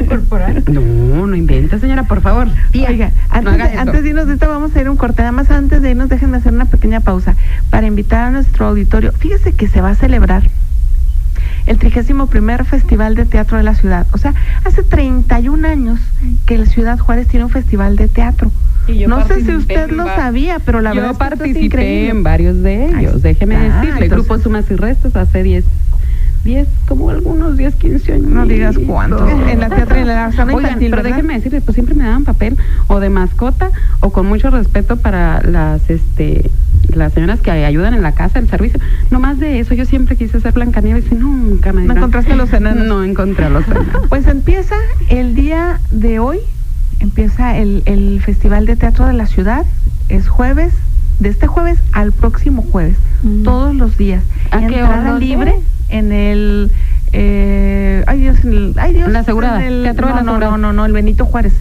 corporal. No inventa, señora, por favor. Oiga, antes de irnos de esto vamos a ir un corte. Nada más antes de irnos, déjenme hacer una pequeña pausa para invitar a nuestro auditorio. Fíjese que se va a celebrar el 31º Festival de Teatro de la ciudad. O sea, hace 31 años que la Ciudad Juárez tiene un festival de teatro. No sé si usted lo sabía, pero la verdad es que participé en varios de ellos. Déjeme decirle, el Grupo Sumas y Restas hace 10, como algunos 10, 15 años. No digas cuántos. En la teatro y en la zona infantil, pero ¿verdad? déjeme decirle, pues siempre me daban papel o de mascota o con mucho respeto para las señoras que ayudan en la casa, el servicio. No más de eso, yo siempre quise ser Blancanieves y nunca me dieron. ¿No encontraste los enanos? No encontré a los enanos. Pues empieza el día de hoy, empieza el Festival de Teatro de la Ciudad, es jueves, de este jueves al próximo jueves, todos los días. ¿A qué hora? Libre en el... ay Dios, en la Asegurada, Teatro de la Asegurada. No, el Benito Juárez.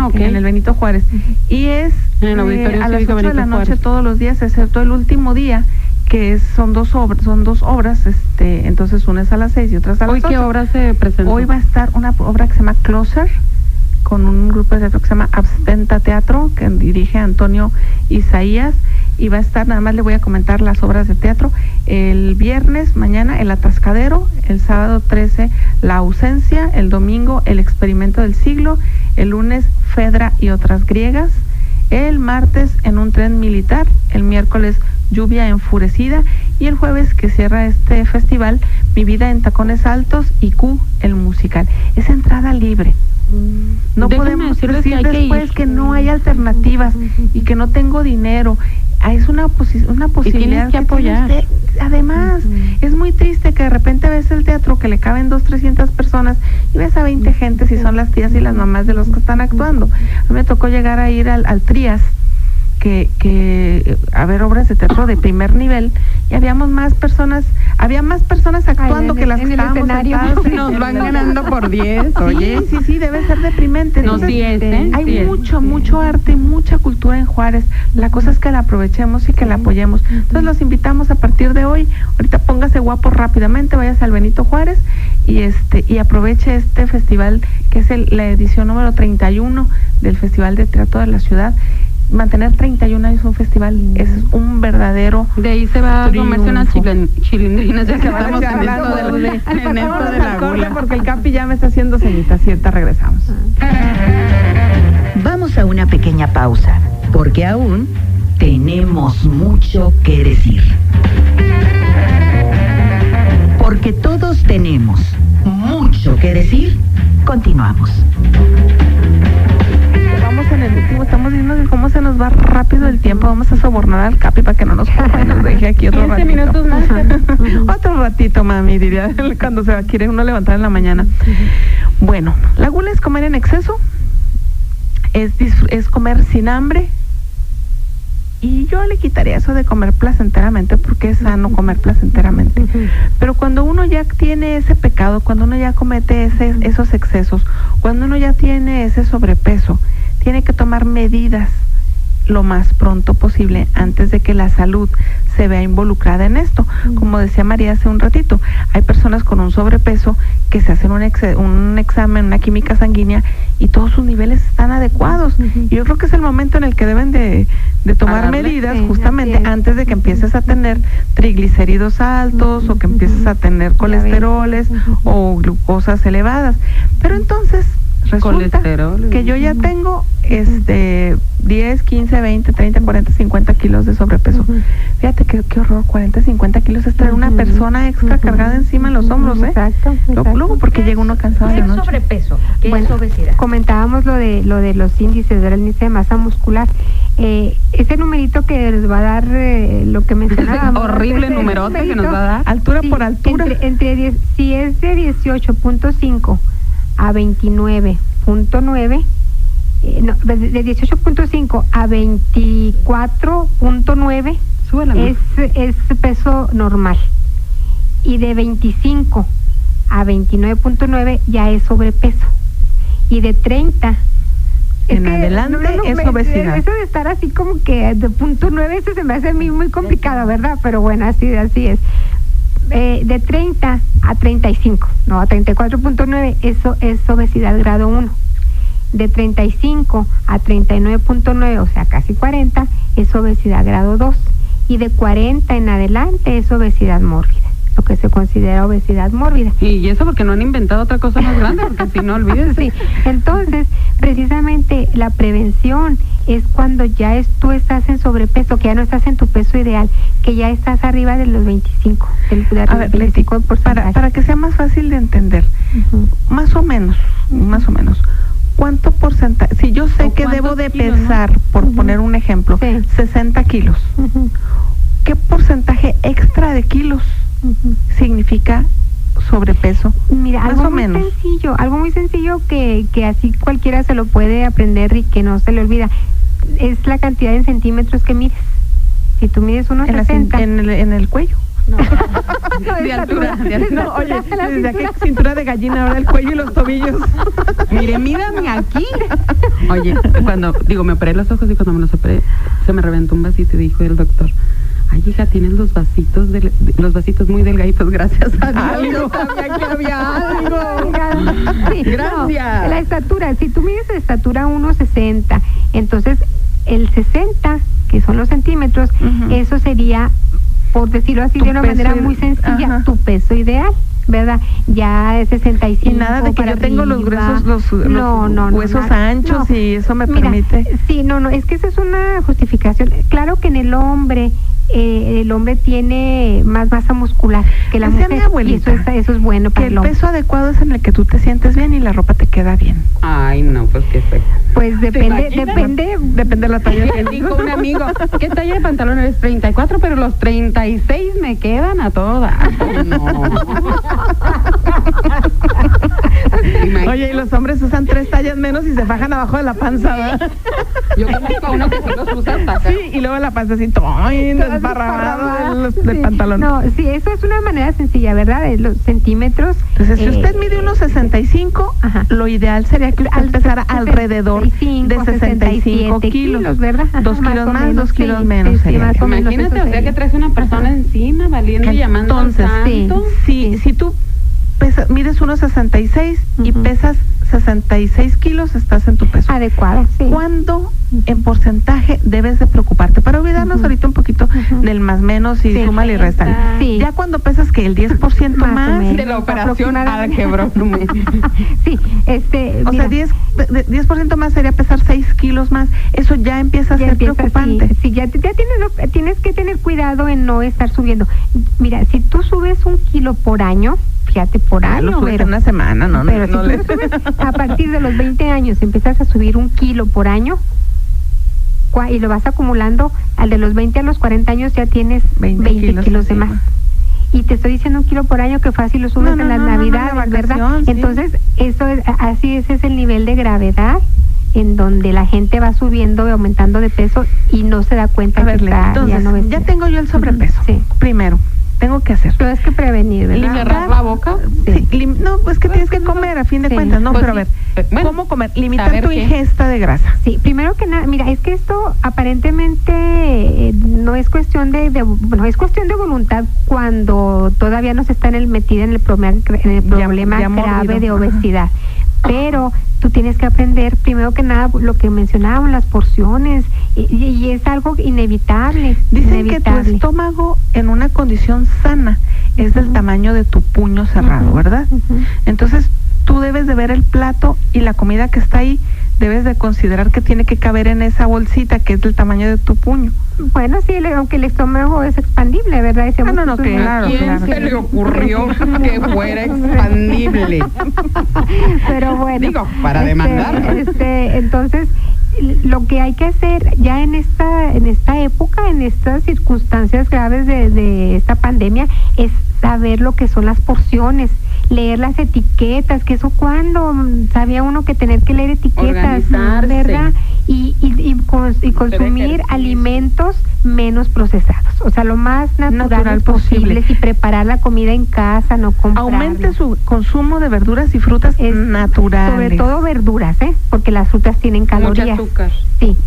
Ok. En el Benito Juárez. Y es en el Auditorio a las 8 Benito de la noche Juárez. todos los días, excepto el último día, que son dos obras, entonces una es a las 6 y otra es a las 8. ¿Hoy qué obra se presenta? Hoy va a estar una obra que se llama Closer, con un grupo de teatro que se llama Abstenta Teatro, que dirige Antonio Isaías, y va a estar, nada más le voy a comentar las obras de teatro, el viernes, mañana, El Atascadero, el sábado 13, La Ausencia, el domingo, El Experimento del Siglo, el lunes, Fedra y otras griegas, el martes, En un tren militar, el miércoles, Lluvia enfurecida, y el jueves, que cierra este festival, Mi vida en tacones altos y Q, el musical. Es entrada libre. No podemos decir después que no hay alternativas y que no tengo dinero. Es una posibilidad. Y tienes que apoyar. Además, es muy triste que de repente ves el teatro que le caben 200-300 personas y ves a 20 gentes y son las tías y las mamás de los que están actuando. A mí me tocó llegar a ir al Trías, que a ver obras de teatro de primer nivel, y había más personas actuando que las que estábamos sentadas. Nos van ganando por 10, oye. Sí, debe ser deprimente. No, sí es, ¿eh? Hay mucho arte y mucha cultura en Juárez. La cosa es que la aprovechemos y que la apoyemos. Entonces los invitamos a partir de hoy. Ahorita póngase guapo rápidamente, váyase al Benito Juárez y aproveche este festival, que es la edición número 31 del Festival de Teatro de la Ciudad. Mantener 31 años un festival es un verdadero de ahí se va a comerse unas chilindrinas, ya que vamos estamos en esto de la gula, porque el Capi ya me está haciendo ceñita. Cierta, regresamos. Vamos a una pequeña pausa, porque aún tenemos mucho que decir. Porque todos tenemos mucho que decir, continuamos. Vamos en el último, estamos viendo cómo se nos va rápido el tiempo. Vamos a sobornar al Capi para que no nos deje aquí otro 15 ratito. minutos más. Otro ratito, mami, diría él, cuando quiere uno levantar en la mañana. Bueno, la gula es comer en exceso, es comer sin hambre, y yo le quitaría eso de comer placenteramente, porque es sano comer placenteramente. Pero cuando uno ya tiene ese pecado, cuando uno ya comete esos excesos, cuando uno ya tiene ese sobrepeso, tiene que tomar medidas lo más pronto posible antes de que la salud se vea involucrada en esto. Como decía María hace un ratito, hay personas con un sobrepeso que se hacen un examen, una química sanguínea, y todos sus niveles están adecuados. Y yo creo que es el momento en el que deben de tomar medidas, justamente antes de que empieces a tener triglicéridos altos, o que empieces a tener colesteroles o glucosas elevadas. Pero entonces resulta que yo ya tengo 10, 15, 20, 30, 40, 50 kilos de sobrepeso. Fíjate qué horror, 40, 50 kilos es traer una persona extra cargada encima en los hombros, ¿eh? Exacto. Luego porque llega uno cansado de ¿Qué es noche. sobrepeso? ¿Qué es obesidad? Comentábamos lo de los índices del índice de masa muscular. Ese numerito que les va a dar lo que mencionábamos. Horrible numerote que nos va a dar. Altura por altura. Si es de 18.5 a 29.9, de 18.5 a 24.9 es peso normal, y de 25 a 29.9 ya es sobrepeso, y de 30 en adelante es obesidad. Eso de estar así como que de punto 9, eso se me hace a mí muy complicado, ¿verdad? Pero bueno, así es. De 30 a 35, no, a 34.9, eso es obesidad grado 1. De 35 a 39.9, o sea, casi 40, es obesidad grado 2. Y de 40 en adelante es obesidad mórbida. lo que se considera obesidad mórbida. Y eso porque no han inventado otra cosa más grande, porque si no, olvídense. Sí, entonces, precisamente la prevención es cuando tú estás en sobrepeso, que ya no estás en tu peso ideal, que ya estás arriba de los 25, A ver, Leti, para que sea más fácil de entender, más o menos, ¿cuánto porcentaje? Si yo sé que debo de kilos, pesar, ¿no? por poner un ejemplo, 60 kilos, ¿qué porcentaje extra de kilos significa sobrepeso? Mira, más o menos. Algo muy sencillo que así cualquiera se lo puede aprender y que no se le olvida, es la cantidad en centímetros que mides. Si tú mides 1.60 en el cuello. No. De altura. No, oye, desde qué cintura de gallina ahora el cuello y los tobillos. Mire, mírame aquí. Oye, cuando, me operé los ojos y cuando me los operé, se me reventó un vasito y dijo el doctor, ay, hija, tienes los vasitos muy delgaditos, gracias a Dios. Ay, no sabía que había algo. Sí, Gracias. no, la estatura, si tú mides de estatura 1.60, entonces el 60, que son los centímetros, eso sería, por decirlo así, de una manera muy sencilla, tu peso ideal, ¿verdad? Ya es 65. Y nada de que yo tengo los gruesos, los huesos anchos, no. y eso me Mira, permite. Sí, no, es que esa es una justificación. Claro que en el hombre tiene más masa muscular que la Decía mujer, mi abuelita, y eso es bueno para que el el hombre. peso adecuado es en el que tú te sientes bien y la ropa te queda bien. Ay, no, pues qué feo. Pues depende Depende de la talla. Me dijo un amigo, ¿qué talla de pantalón eres? 34, pero los 36 me quedan a todas. No. Oye, y los hombres usan 3 tallas menos y se fajan abajo de la panza, ¿verdad? Yo conozco a uno que sí los usa hasta acá. Sí, y luego la panza así, desbarrada del pantalón. No, sí, eso es una manera sencilla, ¿verdad? De los centímetros. Entonces, si usted mide unos 65, lo ideal sería que usted pesara alrededor de 65 kilos, ¿verdad? 2 kilos más, 2 kilos menos. Sí, más o menos. Imagínate, o sea, que traes una persona encima valiendo y llamando al santo. Si tú mides unos 66 y pesas 66 kilos, estás en tu peso adecuado, sí. ¿Cuándo en porcentaje debes de preocuparte? Para olvidarnos ahorita un poquito del más menos y súmale y réstale. Sí. Ya cuando pesas que el 10% más de la operación álgebra. Sí, o sea, 10% más sería pesar 6 kilos más. Eso ya empieza a ser preocupante. Sí, ya tienes que tener cuidado en no estar subiendo. Mira, si tú subes 1 kilo por año, fíjate, por año, lo subes en una semana, ¿no? Pero si tú subes, a partir de los 20 años empiezas a subir 1 kilo por año y lo vas acumulando, al de los 20 a los 40 años ya tienes 20 kilos de más. Y te estoy diciendo 1 kilo por año, que fácil lo subes en las navidades, ¿verdad? Sí. Entonces, ese es el nivel de gravedad en donde la gente va subiendo y aumentando de peso y no se da cuenta entonces, ya tengo yo el sobrepeso. Primero, tengo que hacer. Tienes que prevenir, ¿verdad? ¿Limpiar la boca? Sí. No, pues que tienes que comer a fin de cuentas, ¿no? Pues pero a ver, ¿cómo comer? Limitar tu ingesta de grasa. Sí, primero que nada, mira, es que esto aparentemente no es cuestión es cuestión de voluntad cuando todavía no se está metida en el problema grave de obesidad. Pero tú tienes que aprender, primero que nada, lo que mencionábamos, las porciones, y es algo inevitable. Dicen que tu estómago en una condición sana es del tamaño de tu puño cerrado, ¿verdad? Entonces, tú debes de ver el plato y la comida que está ahí, debes de considerar que tiene que caber en esa bolsita que es del tamaño de tu puño. Bueno, sí, aunque el estómago es expandible, ¿verdad? No, claro. ¿A quién se le ocurrió que fuera expandible? Pero bueno. Digo, para demandar. Entonces, lo que hay que hacer ya en esta época, en estas circunstancias graves de esta pandemia, es saber lo que son las porciones, leer las etiquetas, que eso cuando sabía uno que tener que leer etiquetas, ¿verdad? Y consumir alimentos menos procesados, o sea, lo más natural posible, y preparar la comida en casa, no comprarla. Aumente su consumo de verduras y frutas naturales. Sobre todo verduras, porque las frutas tienen calorías. Mucho azúcar. Sí,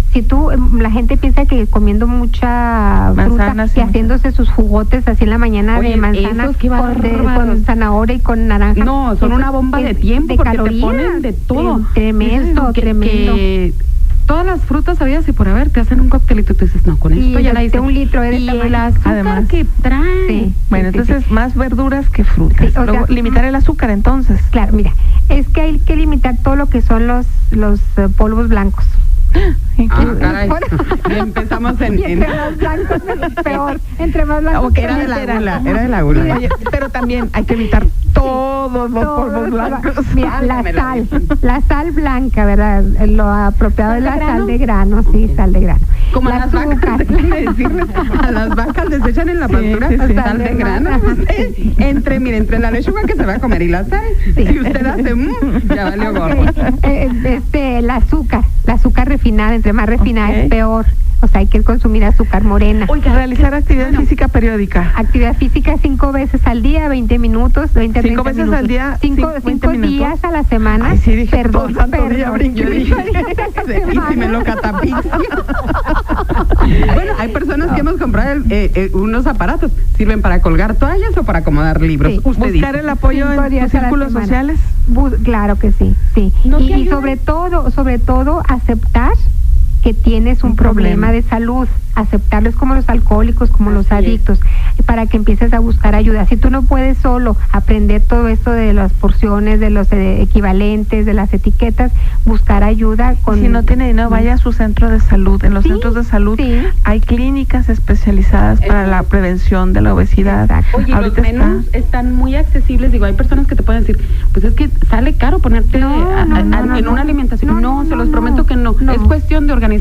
la gente piensa que comiendo mucha fruta y haciéndose sus jugotes así en la mañana. Oye, de manzana con zanahoria y con naranja. No, son una bomba de tiempo porque calorías, te ponen de todo. Tremendo. todas las frutas habidas y por haber, te hacen un coctelito y tú dices, no, con esto ya la hice. Un litro de y tamaño. el azúcar Además. que trae. Sí. Bueno, sí, entonces sí. más verduras que frutas. Sí, o Luego, sea, limitar el azúcar entonces. Claro, mira, es que hay que limitar todo lo que son los polvos blancos. Ah, caray. Ya empezamos en... Y entre más blancos, peor. Entre más blancos. Ok, Era de la gula. Oye, pero también hay que evitar todos los Todos polvos los blancos. Mira, Me lo la sal blanca, ¿verdad? Lo apropiado es la ¿Sal de grano? sal de grano, sí, sal de grano. Como El a las vacas, azúcar. déjenme decirles, a las vacas les echan en la pastura sí, sí. sal de grano. Usted, entre la lechuga que se va a comer y la sal, Sí. si usted hace, ya valió gorro. El azúcar refinada, entre más refinada Ok. es peor. O sea, hay que consumir azúcar morena. Oiga, realizar actividad física periódica. Actividad física 5 veces al día, 20 minutos, 20 a 30 5 veces minutos. al día, 5 20 minutos. días a la semana. Ay, sí, dije, perdón, todo santo día brinque, Cinco brinque. días a la Y si me lo semana. catapixia. Bueno, hay personas que hemos comprado unos aparatos. ¿Sirven para colgar toallas o para acomodar libros? Sí. Usted Buscar dice. el apoyo 5 en días tus a la círculos semana. sociales. Claro que sí, sí. ¿No te Y ayuda? sobre todo aceptar que tienes un problema de salud, aceptarlo es como los alcohólicos, como los Así es. adictos, para que empieces a buscar ayuda. Si tú no puedes solo aprender todo esto de las porciones, de los equivalentes, de las etiquetas, buscar ayuda con... Si no tiene dinero, vaya a su centro de salud. En los Sí, centros de salud sí. hay clínicas especializadas para la prevención de la obesidad. Exacto. Oye, Ahorita los menús están muy accesibles. Digo, hay personas que te pueden decir, pues es que sale caro ponerte No, no, en no. una alimentación. No, se los prometo que no. No. Es cuestión de organizarte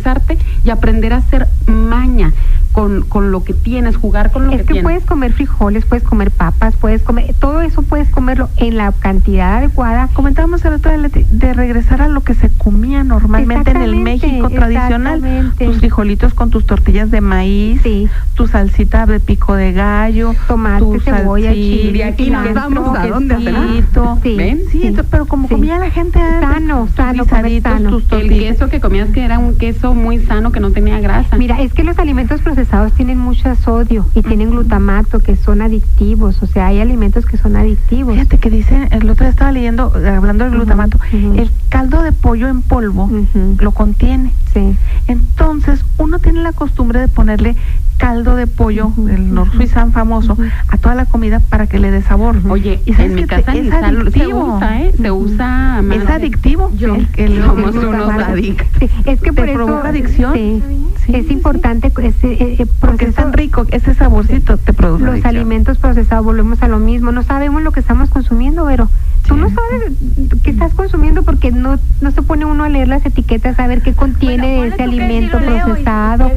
y aprender a hacer maña con lo que tienes, jugar con lo Es que que tienes. puedes comer frijoles, puedes comer papas, puedes comer, todo eso puedes comerlo en la cantidad adecuada. Comentábamos el otro día, Leti, de regresar a lo que se comía normalmente en el Exactamente, México tradicional. exactamente. Tus frijolitos con tus tortillas de maíz, Sí. tu salsita de pico de gallo, Tomate, tu cebolla, salsita, chile, de aquí nos cilantro, vamos a dónde a cenar. quesito. Sí, ¿Ven? Sí, sí, pero como sí. comía la gente antes. Sano, tus sano, comer guisaditos, sano. tus El tortillas. queso que comías que era un queso muy sano que no tenía grasa. Mira, es que los alimentos procesados tienen mucho sodio y tienen glutamato que son adictivos, o sea, hay alimentos que son adictivos. Fíjate que dice, el otro día estaba leyendo, hablando del Ujú, glutamato, ujú. el caldo de pollo en polvo Ujú. lo contiene. Sí. Entonces, uno tiene la costumbre de ponerle caldo de pollo, Ujú, el ujú, norsuizán famoso, ujú. a toda la comida para que le dé sabor. Oye, ¿Y sabes en mi qué? casa Es ni sal se adictivo. usa, ¿eh? Se usa más. Es adictivo. Yo. El Somos Sí, unos glutamato. adictos. Sí, es que ¿Te por eso provoca adicción? Sí, Sí, es sí, importante porque es proceso- tan rico, ese saborcito te produce los adicción. alimentos procesados, volvemos a lo mismo, no sabemos lo que estamos consumiendo, pero tú Sí. no sabes qué estás consumiendo porque no se pone uno a leer las etiquetas, a ver qué contiene ese alimento procesado.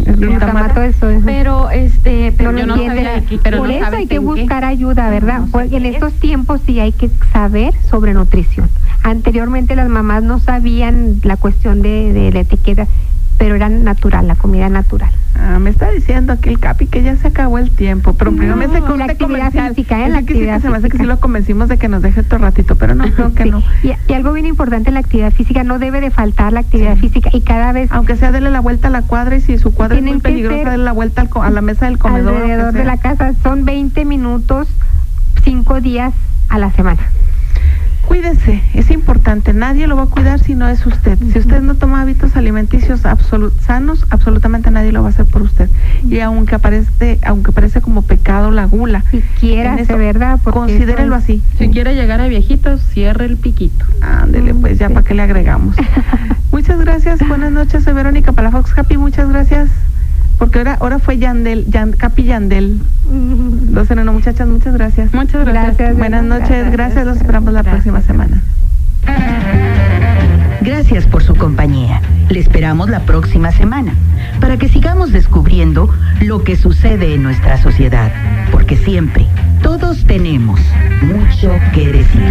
El Glutamato de sodio. Pero No lo yo no entiende. sabía aquí, pero Por no eso sabes hay que en qué. buscar ayuda, ¿verdad? No sé Porque en qué es. estos tiempos sí hay que saber sobre nutrición. Anteriormente las mamás no sabían la cuestión de la etiqueta, pero era natural, la comida natural. Me está diciendo aquí el Capi que ya se acabó el tiempo, pero primero me hace No, con la este actividad comercial. física, Es la que sí, que actividad se me hace que física. sí lo convencimos de que nos deje otro ratito, pero no, creo que Sí. no. Y algo bien importante en la actividad física, no debe de faltar la actividad física y cada vez Aunque sea darle la vuelta a la cuadra y si su cuadra es Tienen muy que peligrosa, ser darle la vuelta a la mesa del comedor. aunque alrededor de sea. la casa, son 20 minutos, 5 días a la semana. Cuídese, es importante, nadie lo va a cuidar si no es usted. Si usted no toma hábitos alimenticios sanos, absolutamente nadie lo va a hacer por usted. Y aunque parece como pecado la gula, Si quieras, en eso, ¿verdad? Porque considérelo eso es- así. Si quiere llegar a viejitos, cierre el piquito. Ándele, pues ya Sí. para qué le agregamos. Muchas gracias, buenas noches, soy Verónica Palafox Capi, muchas gracias. Porque ahora fue Capi Yandel. 2 en 1, muchachas, muchas gracias. Muchas gracias. Gracias. Buenas noches, gracias, los esperamos la próxima semana. Gracias por su compañía. Le esperamos la próxima semana para que sigamos descubriendo lo que sucede en nuestra sociedad, porque siempre todos tenemos mucho que decir.